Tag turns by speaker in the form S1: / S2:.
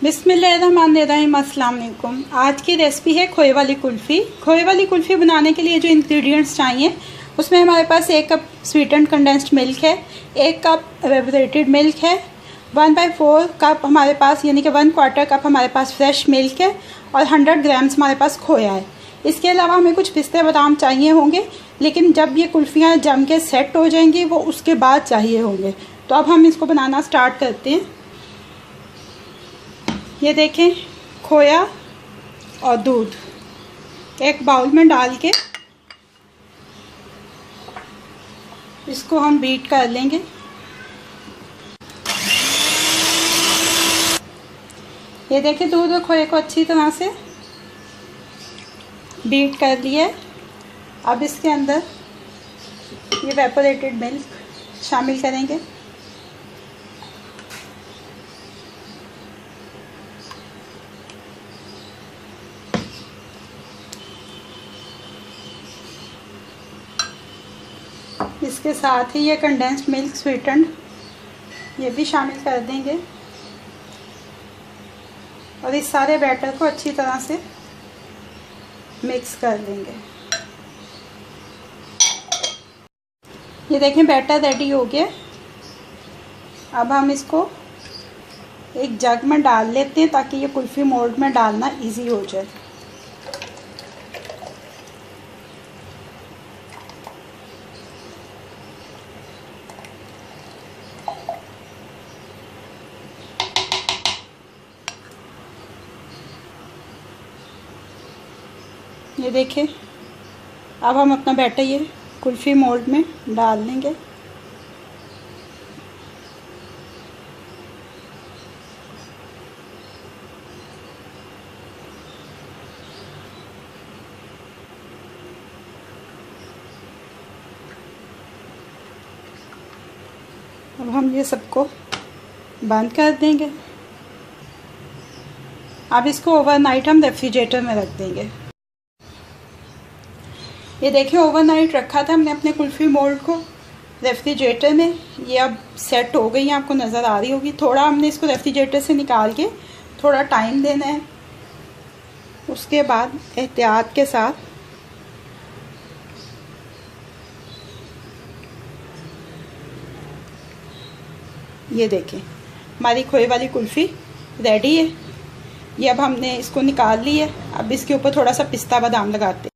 S1: बिस्मिल्लाहिर्रहमानिर्रहीम। अस्सलाम वालेकुम। आज की रेसिपी है खोए वाली कुल्फ़ी। खोए वाली कुल्फ़ी बनाने के लिए जो इंग्रेडिएंट्स चाहिए उसमें हमारे पास 1 कप स्वीटेंड कंडेंस्ड मिल्क है, 1 कप एवेपोरेटेड मिल्क है, 1/4 कप हमारे पास यानी कि 1/4 कप हमारे पास फ्रेश मिल्क है और 100 ग्राम्स हमारे पास खोया है। इसके अलावा हमें कुछ पिस्ते बादाम चाहिए होंगे, लेकिन जब ये कुल्फ़ियाँ जम के सेट हो जाएंगी वो उसके बाद चाहिए होंगे। तो अब हम इसको बनाना स्टार्ट करते हैं। ये देखें, खोया और दूध एक बाउल में डाल के इसको हम बीट कर लेंगे। ये देखें, दूध और खोए को अच्छी तरह से बीट कर लिया है। अब इसके अंदर ये एवेपोरेटेड मिल्क शामिल करेंगे। इसके साथ ही ये कंडेंस्ड मिल्क स्वीटेंड ये भी शामिल कर देंगे और इस सारे बैटर को अच्छी तरह से मिक्स कर लेंगे। ये देखें, बैटर रेडी हो गया। अब हम इसको एक जग में डाल लेते हैं ताकि ये कुल्फ़ी मोल्ड में डालना इजी हो जाए। ये देखें, अब हम अपना बैटर ये कुल्फ़ी मोल्ड में डाल लेंगे। अब हम ये सबको बंद कर देंगे। अब इसको ओवरनाइट हम रेफ्रिजरेटर में रख देंगे। ये देखिए, ओवरनाइट रखा था हमने अपने कुल्फ़ी मोल्ड को रेफ्रिजरेटर में। ये अब सेट हो गई है, आपको नज़र आ रही होगी। थोड़ा हमने इसको रेफ्रिजरेटर से निकाल के थोड़ा टाइम देना है। उसके बाद एहतियात के साथ ये देखें, हमारी खोए वाली कुल्फ़ी रेडी है। ये अब हमने इसको निकाल ली है। अब इसके ऊपर थोड़ा सा पिस्ता बादाम लगाते हैं।